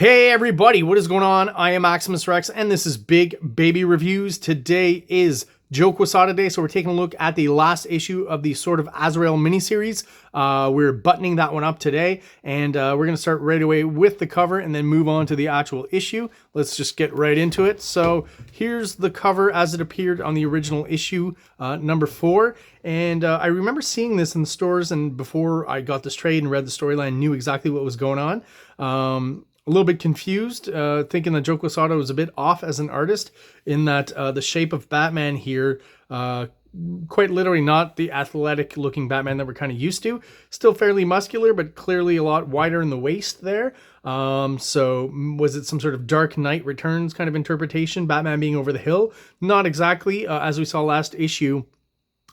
Hey everybody, what is going on? I am Maximus Rex and this is Big Baby Reviews. Today is Joe Quesada Day, so we're taking a look at the last issue of the Sword of AZRAEL miniseries. We're buttoning that one up today, and we're going to start right away with the cover and then move on to the actual issue. Let's just get right into it. So here's the cover as it appeared on the original issue, number 4. And I remember seeing this in the stores, and before I got this trade and read the storyline, knew exactly what was going on. A little bit confused, thinking that Joe Quesada was a bit off as an artist in that the shape of Batman here, quite literally not the athletic looking Batman that we're kind of used to. Still fairly muscular, but clearly a lot wider in the waist there. So was it some sort of Dark Knight Returns kind of interpretation, Batman being over the hill? Not exactly. As we saw last issue,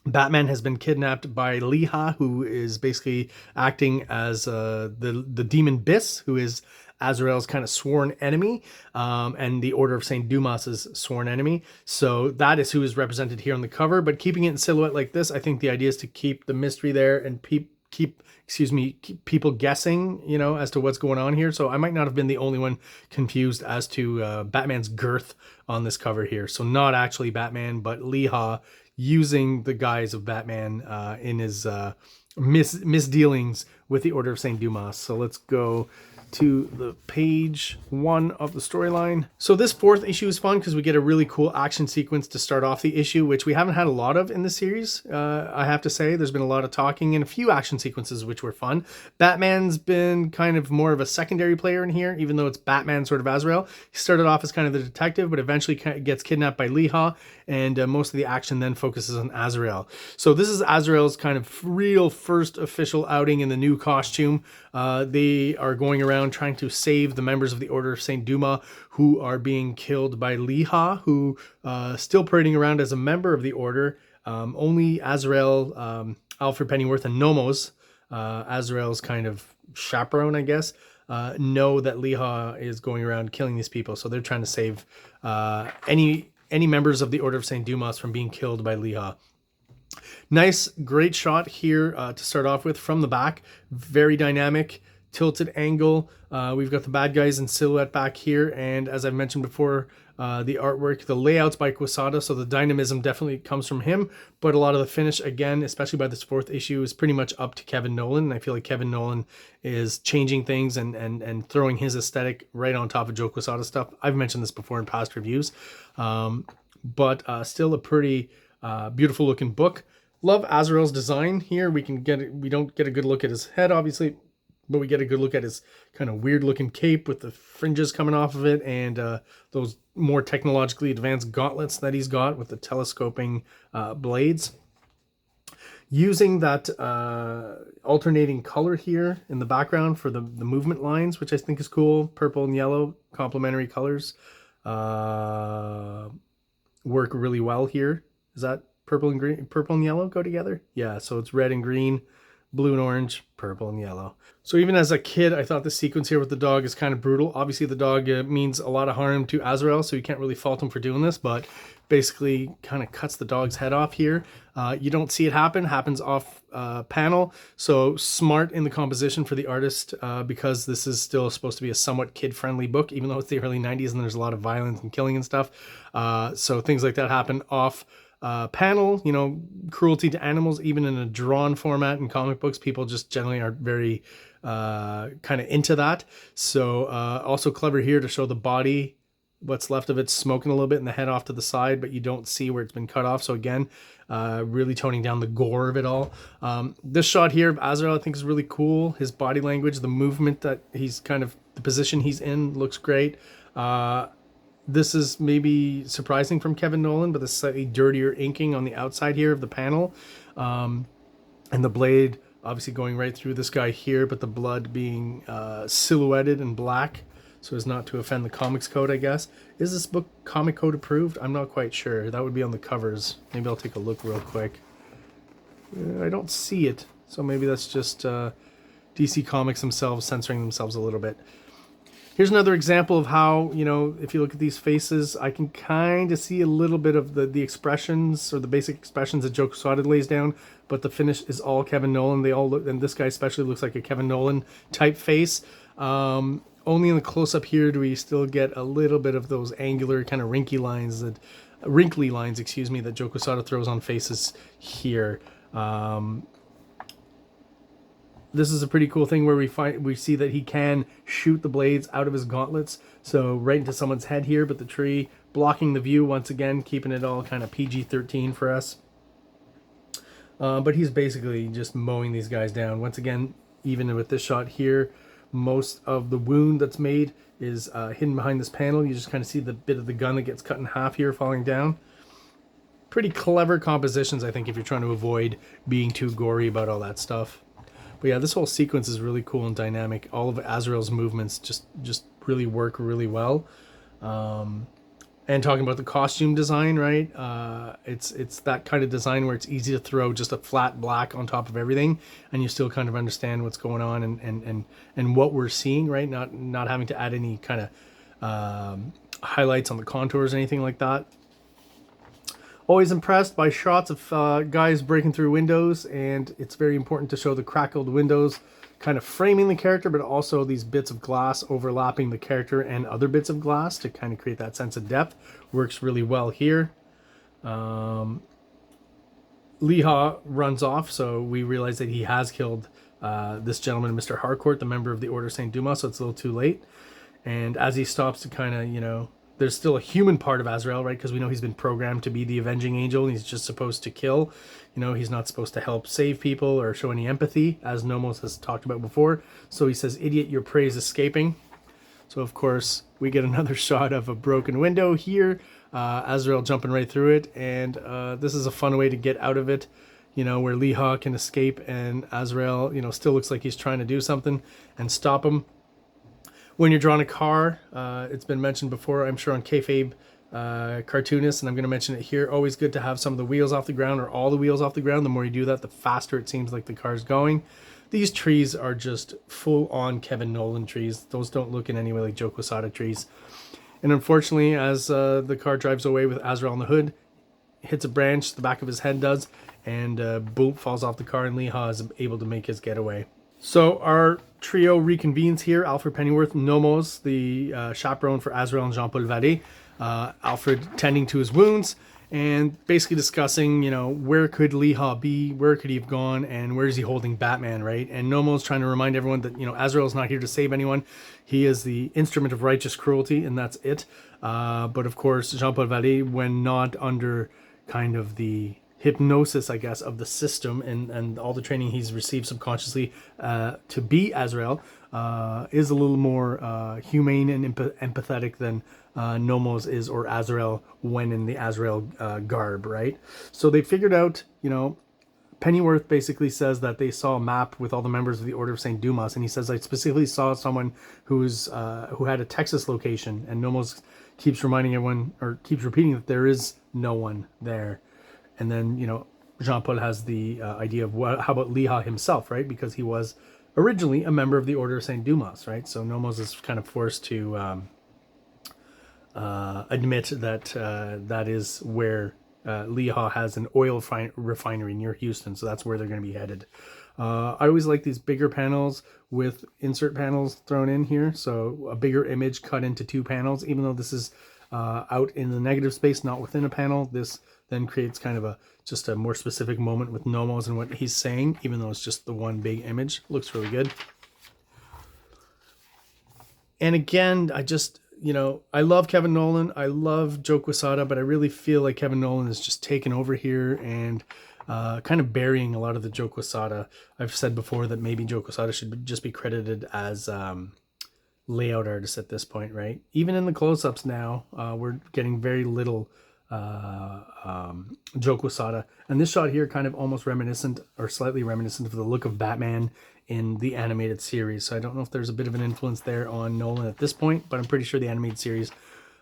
Batman has been kidnapped by Leha, who is basically acting as the demon Biss, who is Azrael's kind of sworn enemy, and the Order of St. Dumas's sworn enemy. So that is who is represented here on the cover. But keeping it in silhouette like this, I think the idea is to keep the mystery there and keep people guessing, you know, as to what's going on here. So I might not have been the only one confused as to Batman's girth on this cover here. So not actually Batman, but Leha using the guise of Batman in his misdealings with the Order of St. Dumas. So let's go to the page 1 of the storyline. So this 4th issue is fun because we get a really cool action sequence to start off the issue, which we haven't had a lot of in the series. I have to say, there's been a lot of talking and a few action sequences which were fun. Batman's been kind of more of a secondary player in here, even though it's Batman Sword of AZRAEL. He started off as kind of the detective, but eventually gets kidnapped by Leha, and most of the action then focuses on AZRAEL. So this is AZRAEL's kind of real first official outing in the new costume. They are going around trying to save the members of the Order of St. Dumas who are being killed by Leha, who still parading around as a member of the Order. Only AZRAEL, Alfred Pennyworth, and Nomos, AZRAEL's kind of chaperone, I guess, know that Leha is going around killing these people. So they're trying to save any members of the Order of St. Dumas from being killed by Leha. Nice, great shot here to start off with from the back. Very dynamic, tilted angle. We've got the bad guys in silhouette back here, and as I've mentioned before, the artwork, the layouts by Quesada, so the dynamism definitely comes from him, but a lot of the finish, again, especially by this 4th issue, is pretty much up to Kevin Nolan, and I feel like Kevin Nolan is changing things and throwing his aesthetic right on top of Joe Quesada stuff. I've mentioned this before in past reviews, but still a pretty beautiful looking book. Love AZRAEL's design here. We don't get a good look at his head, obviously, but we get a good look at his kind of weird looking cape with the fringes coming off of it, and those more technologically advanced gauntlets that he's got with the telescoping blades. Using that alternating color here in the background for the movement lines, which I think is cool. Purple and yellow, complementary colors, work really well here. Is that purple and green? Purple and yellow go together? Yeah, so it's red and green, blue and orange, purple and yellow. So even as a kid, I thought the sequence here with the dog is kind of brutal. Obviously, the dog means a lot of harm to AZRAEL, so you can't really fault him for doing this, but basically kind of cuts the dog's head off here. You don't see it happen. Happens off panel. So smart in the composition for the artist, because this is still supposed to be a somewhat kid-friendly book, even though it's the early 90s and there's a lot of violence and killing and stuff. So things like that happen off panel, you know, cruelty to animals, even in a drawn format in comic books, people just generally aren't very kind of into that. So also clever here to show the body, what's left of it smoking a little bit, and the head off to the side, but you don't see where it's been cut off. So again, really toning down the gore of it all. This shot here of AZRAEL I think is really cool. His body language, the movement that he's kind of, the position he's in looks great. This is maybe surprising from Kevin Nolan, but the slightly dirtier inking on the outside here of the panel. And the blade obviously going right through this guy here, but the blood being silhouetted in black so as not to offend the comics code, I guess. Is this book comic code approved? I'm not quite sure. That would be on the covers. Maybe I'll take a look real quick. I don't see it, so maybe that's just DC Comics themselves censoring themselves a little bit. Here's another example of how, you know, if you look at these faces, I can kind of see a little bit of the expressions or the basic expressions that Joe Quesada lays down, but the finish is all Kevin Nolan. They all look, and this guy especially looks like a Kevin Nolan type face. only in the close-up here do we still get a little bit of those angular kind of wrinkly lines, excuse me, that Joe Quesada throws on faces here. This is a pretty cool thing where we see that he can shoot the blades out of his gauntlets, so right into someone's head here, but the tree blocking the view once again, keeping it all kind of PG-13 for us. But he's basically just mowing these guys down. Once again, even with this shot here, most of the wound that's made is hidden behind this panel. You just kind of see the bit of the gun that gets cut in half here falling down. Pretty clever compositions, I think, if you're trying to avoid being too gory about all that stuff. But yeah, this whole sequence is really cool and dynamic. All of Azrael's movements just really work really well. And talking about the costume design, right? It's that kind of design where it's easy to throw just a flat black on top of everything, and you still kind of understand what's going on and what we're seeing, right? Not having to add any kind of highlights on the contours or anything like that. Always impressed by shots of guys breaking through windows, and it's very important to show the crackled windows kind of framing the character, but also these bits of glass overlapping the character and other bits of glass to kind of create that sense of depth. Works really well here. Liha runs off, so we realize that he has killed this gentleman, Mr. Harcourt, the member of the Order of St. Dumas, so it's a little too late. And as he stops to kind of, you know, there's still a human part of Azrael, right? Because we know he's been programmed to be the avenging angel, and he's just supposed to kill. You know, he's not supposed to help save people or show any empathy, as Nomos has talked about before. So he says, "Idiot, your prey is escaping." So, of course, we get another shot of a broken window here. Azrael jumping right through it, and this is a fun way to get out of it, you know, where Liha can escape, and Azrael, you know, still looks like he's trying to do something and stop him. When you're drawing a car, it's been mentioned before, I'm sure, on kayfabe cartoonists, and I'm going to mention it here. Always good to have some of the wheels off the ground, or all the wheels off the ground. The more you do that, the faster it seems like the car's going. These trees are just full-on Kevin Nolan trees. Those don't look in any way like Joe Quesada trees. And unfortunately, as the car drives away with Azrael on the hood, hits a branch, the back of his head does, and boom, falls off the car, and Liha is able to make his getaway. So our trio reconvenes here. Alfred Pennyworth, Nomos, the chaperone for Azrael and Jean-Paul Vallée. Alfred tending to his wounds and basically discussing, you know, where could Liha be, where could he have gone, and where is he holding Batman, right? And Nomos trying to remind everyone that, you know, Azrael's not here to save anyone. He is the instrument of righteous cruelty, and that's it. But of course, Jean-Paul Vallée, when not under kind of the hypnosis, I guess, of the system and all the training he's received subconsciously to be Azrael, is a little more humane and empathetic than Nomos is, or Azrael when in the Azrael garb, right? So they figured out, you know, Pennyworth basically says that they saw a map with all the members of the Order of St. Dumas, and he says, I specifically saw someone who had a Texas location, and Nomos keeps reminding everyone, or keeps repeating, that there is no one there. And then, you know, Jean-Paul has the idea of how about Liha himself, right? Because he was originally a member of the Order of St. Dumas, right? So Nomos is kind of forced to admit that that is where Liha has an oil refinery near Houston. So that's where they're going to be headed. I always like these bigger panels with insert panels thrown in here. So a bigger image cut into two panels, even though this is out in the negative space, not within a panel. This then creates kind of just a more specific moment with Nomos and what he's saying, even though it's just the one big image. Looks really good. And again, I just, you know, I love Kevin Nolan. I love Joe Quesada, but I really feel like Kevin Nolan is just taken over here and kind of burying a lot of the Joe Quesada. I've said before that maybe Joe Quesada should just be credited as layout artist at this point, right? Even in the close-ups now, we're getting very little Joe Quesada, and this shot here kind of almost reminiscent, or slightly reminiscent, of the look of Batman in the animated series. So I don't know if there's a bit of an influence there on Nolan at this point, but I'm pretty sure the animated series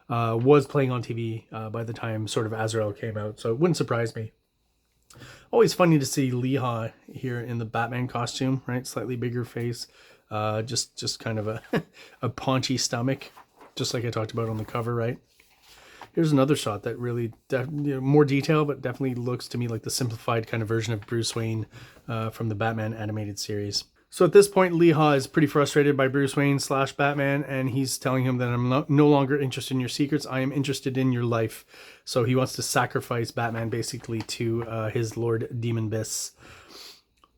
was playing on TV by the time sort of Azrael came out, so it wouldn't surprise me. Always funny to see Liha here in the Batman costume, right? Slightly bigger face, just kind of a paunchy stomach, just like I talked about on the cover, right? Here's another shot that really, more detail, but definitely looks to me like the simplified kind of version of Bruce Wayne from the Batman animated series. So at this point, Lee Ha is pretty frustrated by Bruce Wayne / Batman, and he's telling him that I'm no longer interested in your secrets. I am interested in your life. So he wants to sacrifice Batman basically to his Lord Demon Biss.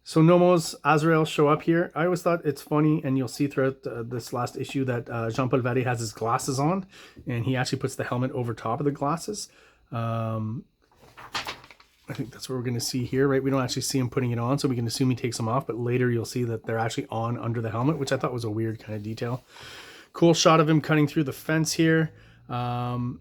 So Nomos, Azrael show up here. I always thought it's funny, and you'll see throughout this last issue that Jean-Paul Vallée has his glasses on, and he actually puts the helmet over top of the glasses. I think that's what we're going to see here, right? We don't actually see him putting it on, so we can assume he takes them off, but later you'll see that they're actually on under the helmet, which I thought was a weird kind of detail. Cool shot of him cutting through the fence here. And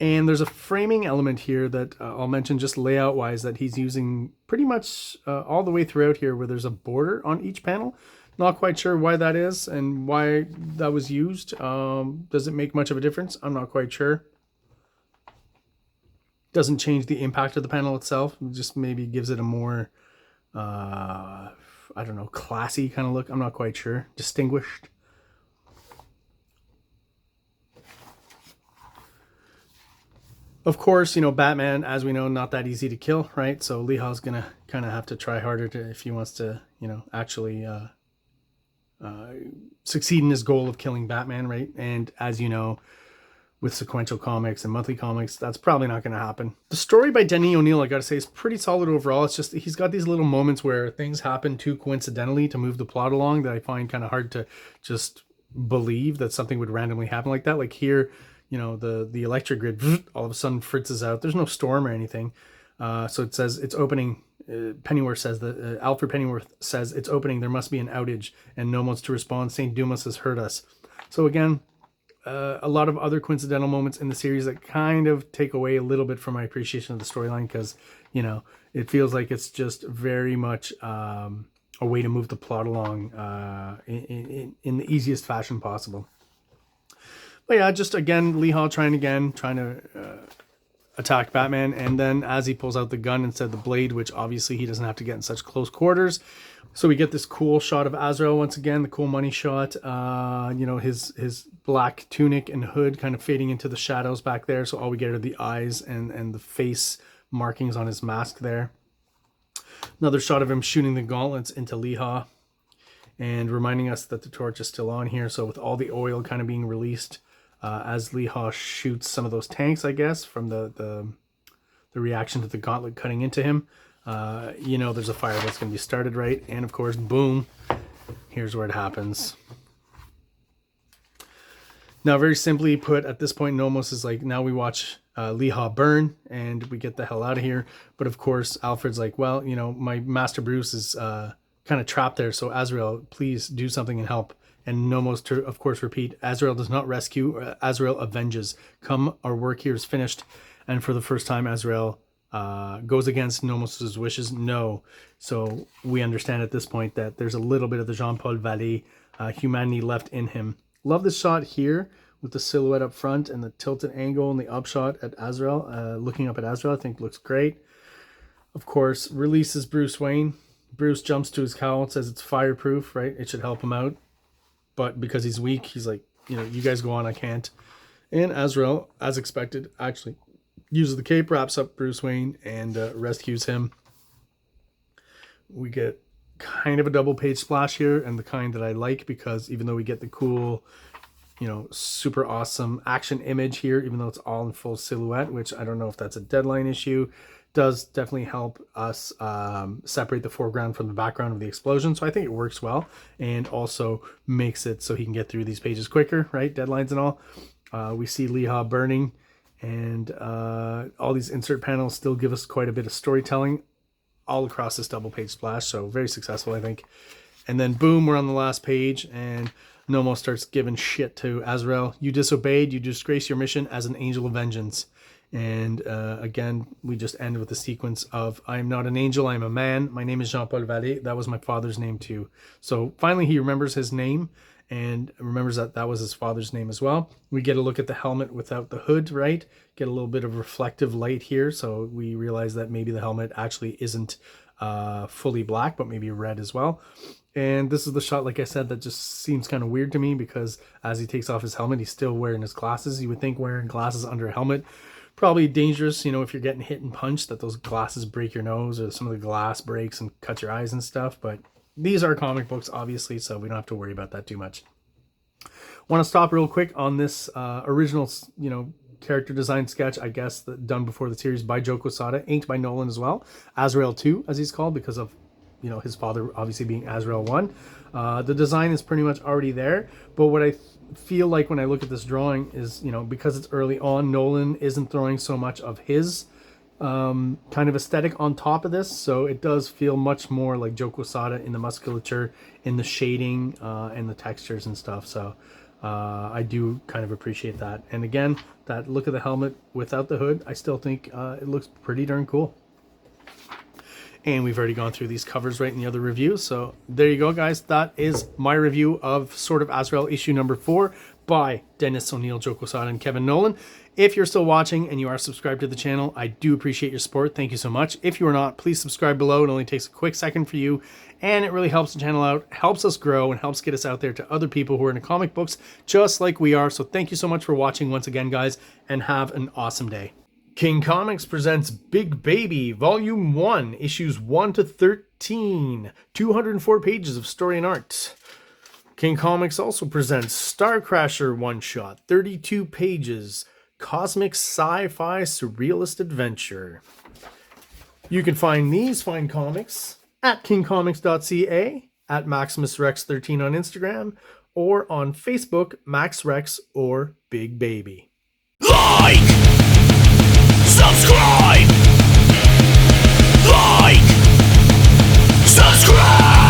there's a framing element here that I'll mention just layout-wise that he's using pretty much all the way throughout here, where there's a border on each panel. Not quite sure why that is and why that was used. Does it make much of a difference? I'm not quite sure. Doesn't change the impact of the panel itself. It just maybe gives it a more, I don't know, classy kind of look. I'm not quite sure. Distinguished. Of course, you know, Batman, as we know, not that easy to kill, right? So Lee Ha's going to kind of have to try harder if he wants to, you know, actually succeed in his goal of killing Batman, right? And as you know, with sequential comics and monthly comics, that's probably not going to happen. The story by Denny O'Neil, I got to say, is pretty solid overall. It's just he's got these little moments where things happen too coincidentally to move the plot along that I find kind of hard to just believe that something would randomly happen like that. Like here, you know, the electric grid all of a sudden fritzes out. There's no storm or anything. So it says it's opening. Pennyworth says that Alfred Pennyworth says it's opening. There must be an outage, and no one's to respond. St. Dumas has hurt us. So again, a lot of other coincidental moments in the series that kind of take away a little bit from my appreciation of the storyline, because, you know, it feels like it's just very much a way to move the plot along in the easiest fashion possible. But yeah, just again, Lee Ha trying to attack Batman, and then as he pulls out the gun instead of the blade, which obviously he doesn't have to get in such close quarters. So we get this cool shot of Azrael once again, the cool money shot, you know, his black tunic and hood kind of fading into the shadows back there. So all we get are the eyes and the face markings on his mask there. Another shot of him shooting the gauntlets into Lee Ha and reminding us that the torch is still on here. So with all the oil kind of being released as Lee Ha shoots some of those tanks, I guess, from the reaction to the gauntlet cutting into him. You know, there's a fire that's going to be started, right? And of course, boom, here's where it happens. Now, very simply put, at this point, Nomos is like, now we watch Lee Ha burn and we get the hell out of here. But of course, Alfred's like, well, you know, my Master Bruce is kind of trapped there. So Azrael, please do something and help. And Nomos to, of course, repeat, Azrael does not rescue, Azrael avenges. Come, our work here is finished. And for the first time, Azrael goes against Nomos's wishes. No. So we understand at this point that there's a little bit of the Jean-Paul Vallée humanity left in him. Love this shot here with the silhouette up front and the tilted angle and the upshot at Azrael, looking up at Azrael. I think looks great. Of course, releases Bruce Wayne. Bruce jumps to his cowl and says it's fireproof, right? It should help him out. But because he's weak, he's like, you know, you guys go on, I can't. And Azrael, as expected, actually uses the cape, wraps up Bruce Wayne, and rescues him. We get kind of a double page splash here, and the kind that I like, because even though we get the cool, you know, super awesome action image here, even though it's all in full silhouette, which I don't know if that's a deadline issue, does definitely help us separate the foreground from the background of the explosion. So I think it works well, and also makes it so he can get through these pages quicker, right? Deadlines and all. We see Lee Ha burning, and all these insert panels still give us quite a bit of storytelling all across this double page splash. So very successful, I think. And then boom, we're on the last page, and Nomos starts giving shit to Azrael. You disobeyed, you disgrace your mission as an angel of vengeance. And again, we just end with the sequence of, I am not an angel, I am a man. My name is Jean-Paul Vallée. That was my father's name too. So finally he remembers his name and remembers that that was his father's name as well. We get a look at the helmet without the hood, right? Get a little bit of reflective light here. So we realize that maybe the helmet actually isn't fully black, but maybe red as well. And this is the shot, like I said, that just seems kind of weird to me, because as he takes off his helmet, he's still wearing his glasses. You would think wearing glasses under a helmet, probably dangerous, you know, if you're getting hit and punched, that those glasses break your nose or some of the glass breaks and cut your eyes and stuff. But these are comic books, obviously, so we don't have to worry about that too much. Want to stop real quick on this original, character design sketch, I guess, done before the series by Joe Quesada, inked by Nolan as well. AZRAEL 2, as he's called, because of, his father obviously being AZRAEL 1. The design is pretty much already there, but what I feel like when I look at this drawing is, because it's early on, Nolan isn't throwing so much of his kind of aesthetic on top of this, so it does feel much more like Joe Quesada in the musculature, in the shading, and the textures and stuff. So I do kind of appreciate that. And again, that look of the helmet without the hood, I still think it looks pretty darn cool. And we've already gone through these covers right in the other review. So there you go, guys. That is my review of Sword of Azrael issue number 4 by Dennis O'Neil, Joe Quesada, and Kevin Nolan. If you're still watching and you are subscribed to the channel, I do appreciate your support. Thank you so much. If you are not, please subscribe below. It only takes a quick second for you, and it really helps the channel out, helps us grow, and helps get us out there to other people who are into comic books just like we are. So thank you so much for watching once again, guys, and have an awesome day. King Comics presents Big Baby, Volume 1, Issues 1 to 13, 204 pages of story and art. King Comics also presents Star Crasher one-shot, 32 pages, cosmic sci-fi surrealist adventure. You can find these fine comics at KINGCOMICS.CA, at MaximusRex13 on Instagram, or on Facebook, MaxRex or Big Baby. Like! Subscribe! Like! Subscribe!